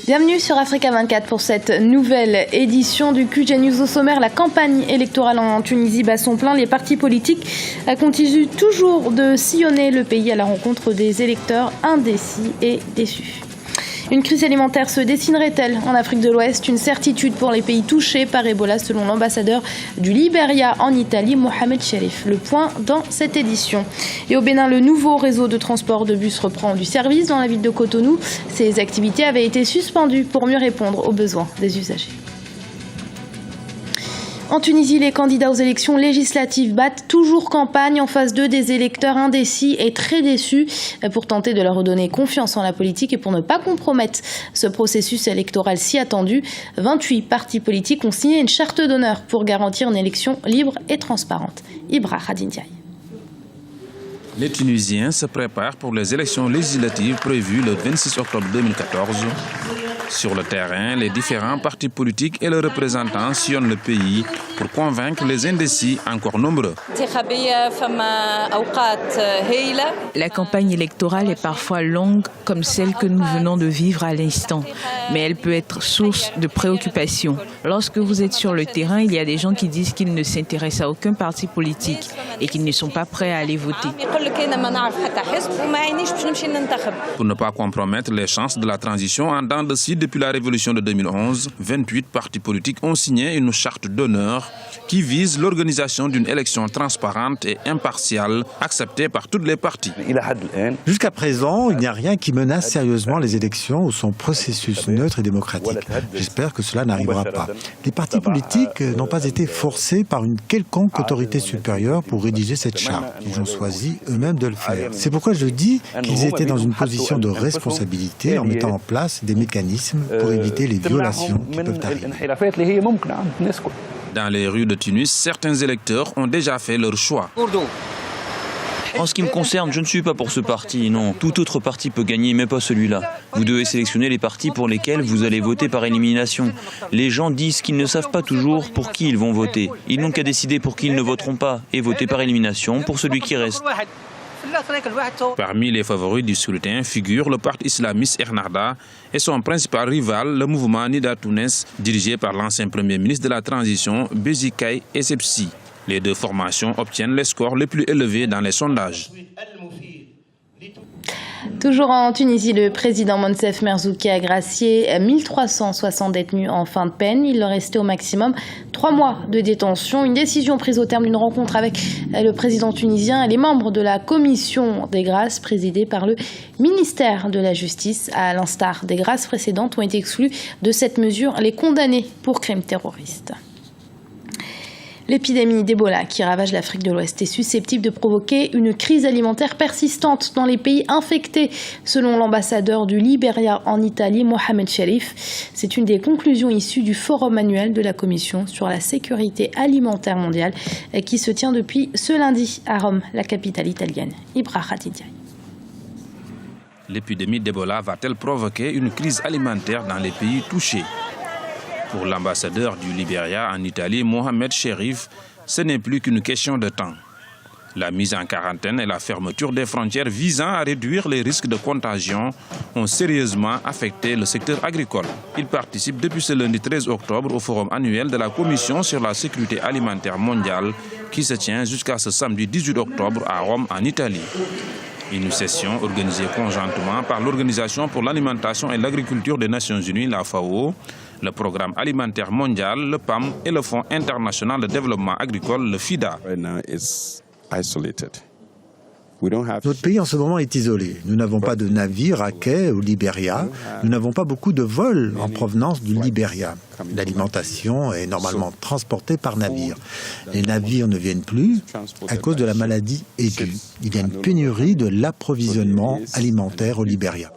Bienvenue sur Africa 24 pour cette nouvelle édition du QG News. Au sommaire, la campagne électorale en Tunisie bat son plein. Les partis politiques continuent toujours de sillonner le pays à la rencontre des électeurs indécis et déçus. Une crise alimentaire se dessinerait-elle en Afrique de l'Ouest? Une certitude pour les pays touchés par Ebola, selon l'ambassadeur du Libéria en Italie, Mohamed Cherif. Le point dans cette édition. Et au Bénin, le nouveau réseau de transport de bus reprend du service dans la ville de Cotonou. Ces activités avaient été suspendues pour mieux répondre aux besoins des usagers. En Tunisie, les candidats aux élections législatives battent toujours campagne en face d'eux des électeurs indécis et très déçus. Pour tenter de leur redonner confiance en la politique et pour ne pas compromettre ce processus électoral si attendu, 28 partis politiques ont signé une charte d'honneur pour garantir une élection libre et transparente. Ibra Khadindiaï. Les Tunisiens se préparent pour les élections législatives prévues le 26 octobre 2014. Sur le terrain, les différents partis politiques et leurs représentants sillonnent le pays pour convaincre les indécis encore nombreux. La campagne électorale est parfois longue comme celle que nous venons de vivre à l'instant, mais elle peut être source de préoccupation. Lorsque vous êtes sur le terrain, il y a des gens qui disent qu'ils ne s'intéressent à aucun parti politique et qu'ils ne sont pas prêts à aller voter. Pour ne pas compromettre les chances de la transition en dents de scie depuis la révolution de 2011, 28 partis politiques ont signé une charte d'honneur qui vise l'organisation d'une élection transparente et impartiale acceptée par toutes les parties. Jusqu'à présent, il n'y a rien qui menace sérieusement les élections ou son processus neutre et démocratique. J'espère que cela n'arrivera pas. Les partis politiques n'ont pas été forcés par une quelconque autorité supérieure pour rédiger cette charte. Ils ont choisi eux-mêmes de le faire. C'est pourquoi je dis qu'ils étaient dans une position de responsabilité en mettant en place des mécanismes pour éviter les violations qui peuvent arriver. Dans les rues de Tunis, certains électeurs ont déjà fait leur choix. En ce qui me concerne, je ne suis pas pour ce parti, non. Tout autre parti peut gagner, mais pas celui-là. Vous devez sélectionner les partis pour lesquels vous allez voter par élimination. Les gens disent qu'ils ne savent pas toujours pour qui ils vont voter. Ils n'ont qu'à décider pour qui ils ne voteront pas et voter par élimination pour celui qui reste. Parmi les favoris du scrutin figure le parti islamiste Ennahda et son principal rival, le mouvement Nida Tounes, dirigé par l'ancien premier ministre de la transition, Bezikaï Essebsi. Les deux formations obtiennent les scores les plus élevés dans les sondages. Toujours en Tunisie, le président Monsef Merzouki a gracié 1360 détenus en fin de peine. Il leur restait au maximum 3 mois de détention. Une décision prise au terme d'une rencontre avec le président tunisien et les membres de la commission des grâces présidée par le ministère de la Justice. À l'instar des grâces précédentes, ont été exclus de cette mesure les condamnés pour crimes terroristes. L'épidémie d'Ebola qui ravage l'Afrique de l'Ouest est susceptible de provoquer une crise alimentaire persistante dans les pays infectés, selon l'ambassadeur du Libéria en Italie, Mohamed Cherif. C'est une des conclusions issues du forum annuel de la Commission sur la sécurité alimentaire mondiale qui se tient depuis ce lundi à Rome, la capitale italienne. Ibra Khadindiaï. L'épidémie d'Ebola va-t-elle provoquer une crise alimentaire dans les pays touchés? Pour l'ambassadeur du Libéria en Italie, Mohamed Cherif, ce n'est plus qu'une question de temps. La mise en quarantaine et la fermeture des frontières visant à réduire les risques de contagion ont sérieusement affecté le secteur agricole. Il participe depuis ce lundi 13 octobre au forum annuel de la Commission sur la sécurité alimentaire mondiale qui se tient jusqu'à ce samedi 18 octobre à Rome en Italie. Une session organisée conjointement par l'Organisation pour l'alimentation et l'agriculture des Nations Unies, la FAO, le Programme alimentaire mondial, le PAM et le Fonds international de développement agricole, le FIDA. Notre pays en ce moment est isolé. Nous n'avons pas de navires à quai au Libéria. Nous n'avons pas beaucoup de vols en provenance du Libéria. L'alimentation est normalement transportée par navire. Les navires ne viennent plus à cause de la maladie aiguë. Il y a une pénurie de l'approvisionnement alimentaire au Libéria.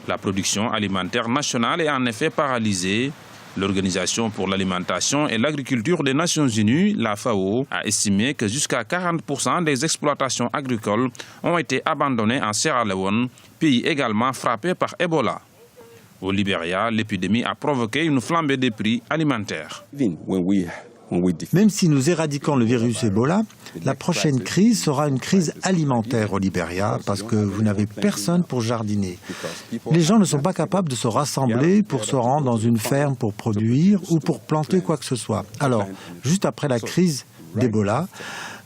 La production alimentaire nationale est en effet paralysée. L'Organisation pour l'alimentation et l'agriculture des Nations Unies, la FAO, a estimé que jusqu'à 40% des exploitations agricoles ont été abandonnées en Sierra Leone, pays également frappé par Ebola. Au Libéria, l'épidémie a provoqué une flambée des prix alimentaires. Même si nous éradiquons le virus Ebola, la prochaine crise sera une crise alimentaire au Libéria parce que vous n'avez personne pour jardiner. Les gens ne sont pas capables de se rassembler pour se rendre dans une ferme pour produire ou pour planter quoi que ce soit. Alors, juste après la crise d'Ebola,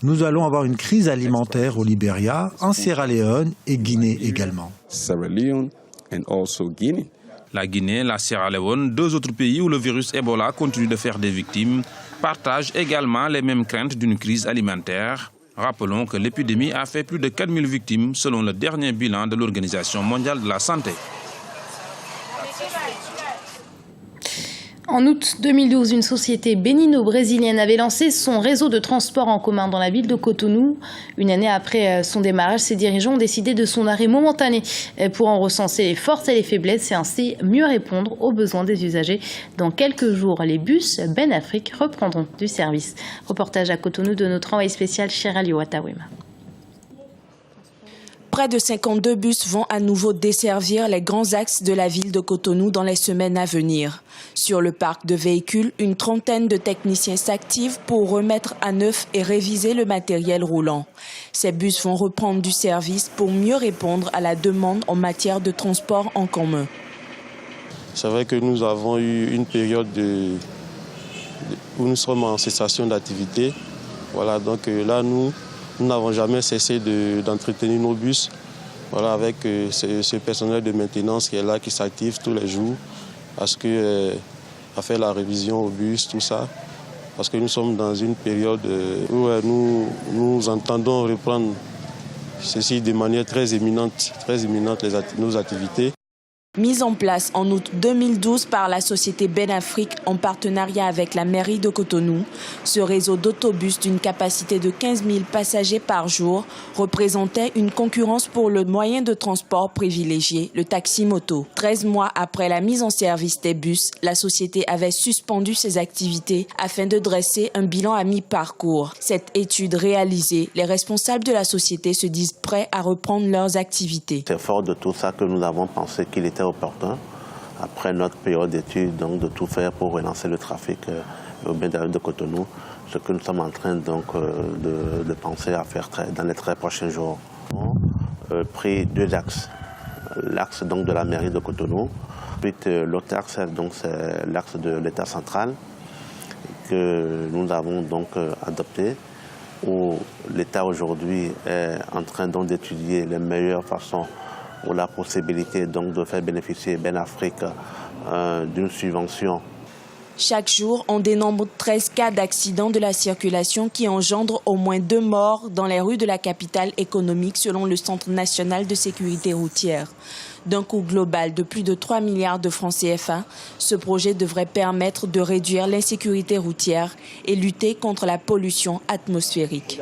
nous allons avoir une crise alimentaire au Libéria, en Sierra Leone et Guinée également. La Guinée, la Sierra Leone, deux autres pays où le virus Ebola continue de faire des victimes, partagent également les mêmes craintes d'une crise alimentaire. Rappelons que l'épidémie a fait plus de 4000 victimes selon le dernier bilan de l'Organisation mondiale de la santé. En août 2012, une société bénino-brésilienne avait lancé son réseau de transport en commun dans la ville de Cotonou. Une année après son démarrage, ses dirigeants ont décidé de son arrêt momentané pour en recenser les forces et les faiblesses et ainsi mieux répondre aux besoins des usagers. Dans quelques jours, les bus Ben-Afrique reprendront du service. Reportage à Cotonou de notre envoyé spécial Chirali Watawema. Près de 52 bus vont à nouveau desservir les grands axes de la ville de Cotonou dans les semaines à venir. Sur le parc de véhicules, une trentaine de techniciens s'activent pour remettre à neuf et réviser le matériel roulant. Ces bus vont reprendre du service pour mieux répondre à la demande en matière de transport en commun. C'est vrai que nous avons eu une période où nous sommes en cessation d'activité. Voilà, donc là, nous n'avons jamais cessé d'entretenir nos bus, voilà, avec ce personnel de maintenance qui est là, qui s'active tous les jours à faire la révision au bus, tout ça. Parce que nous sommes dans une période où nous entendons reprendre ceci de manière très imminente nos activités. Mise en place en août 2012 par la société Ben-Afrique en partenariat avec la mairie de Cotonou, ce réseau d'autobus d'une capacité de 15 000 passagers par jour représentait une concurrence pour le moyen de transport privilégié, le taxi-moto. 13 mois après la mise en service des bus, la société avait suspendu ses activités afin de dresser un bilan à mi-parcours. Cette étude réalisée, les responsables de la société se disent prêts à reprendre leurs activités. C'est fort de tout ça que nous avons pensé qu'il était opportun, après notre période d'études, donc de tout faire pour relancer le trafic urbain de Cotonou, ce que nous sommes en train donc de penser à faire dans les très prochains jours. Nous avons pris deux axes, l'axe donc de la mairie de Cotonou, ensuite l'autre axe donc c'est l'axe de l'État central que nous avons donc adopté, où l'État aujourd'hui est en train donc d'étudier les meilleures façons ou la possibilité donc de faire bénéficier Ben-Afrique d'une subvention. Chaque jour, on dénombre 13 cas d'accidents de la circulation qui engendrent au moins 2 morts dans les rues de la capitale économique selon le Centre national de sécurité routière. D'un coût global de plus de 3 milliards de francs CFA, ce projet devrait permettre de réduire l'insécurité routière et lutter contre la pollution atmosphérique.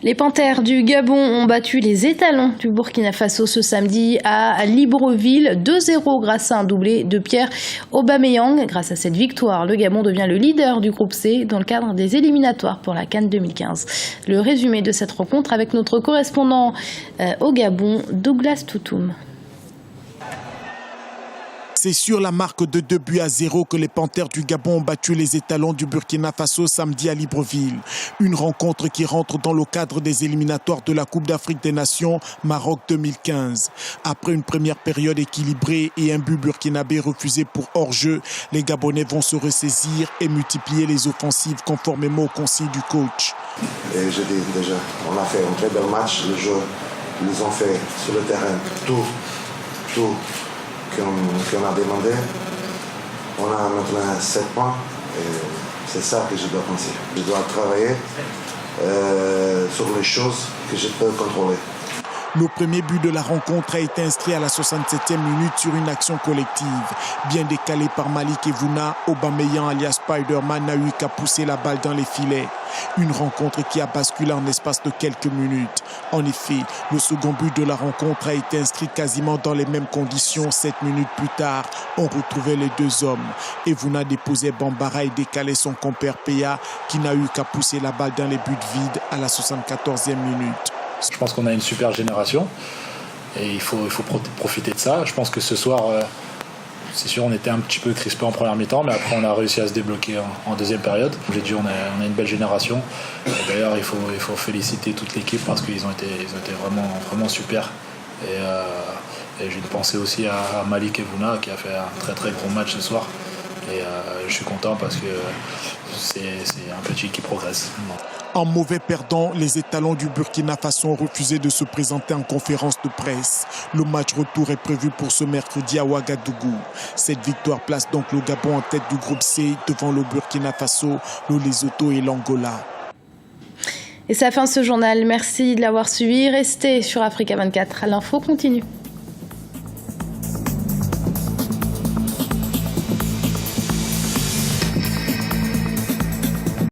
Les Panthères du Gabon ont battu les étalons du Burkina Faso ce samedi à Libreville, 2-0 grâce à un doublé de Pierre Aubameyang. Grâce à cette victoire, le Gabon devient le leader du groupe C dans le cadre des éliminatoires pour la CAN 2015. Le résumé de cette rencontre avec notre correspondant au Gabon, Douglas Toutoum. C'est sur la marque de 2-0 que les Panthères du Gabon ont battu les étalons du Burkina Faso samedi à Libreville. Une rencontre qui rentre dans le cadre des éliminatoires de la Coupe d'Afrique des Nations Maroc 2015. Après une première période équilibrée et un but burkinabé refusé pour hors-jeu, les Gabonais vont se ressaisir et multiplier les offensives conformément aux consignes du coach. Et je dis déjà, on a fait un très bel match. Les joueurs, ils ont fait sur le terrain tout qu'on a demandé. On a maintenant 7 points et c'est ça que je dois penser. Je dois travailler sur les choses que je peux contrôler. Le premier but de la rencontre a été inscrit à la 67e minute sur une action collective. Bien décalé par Malik Evouna, Aubameyang alias Spider-Man n'a eu qu'à pousser la balle dans les filets. Une rencontre qui a basculé en espace de quelques minutes. En effet, le second but de la rencontre a été inscrit quasiment dans les mêmes conditions. 7 minutes plus tard, on retrouvait les deux hommes. Evouna déposait Bambara et décalait son compère Péa qui n'a eu qu'à pousser la balle dans les buts vides à la 74e minute. Je pense qu'on a une super génération et il faut profiter de ça. Je pense que ce soir, c'est sûr, on était un petit peu crispé en première mi-temps, mais après on a réussi à se débloquer en deuxième période. J'ai dit, on a une belle génération. D'ailleurs, il faut féliciter toute l'équipe parce qu'ils ont été vraiment super. Et j'ai une pensée aussi à Malik Evouna qui a fait un très très gros match ce soir. Et je suis content parce que c'est un petit qui progresse. En mauvais perdant, les étalons du Burkina Faso ont refusé de se présenter en conférence de presse. Le match retour est prévu pour ce mercredi à Ouagadougou. Cette victoire place donc le Gabon en tête du groupe C devant le Burkina Faso, le Lesotho et l'Angola. Et c'est la fin de ce journal. Merci de l'avoir suivi. Restez sur Africa 24. L'info continue.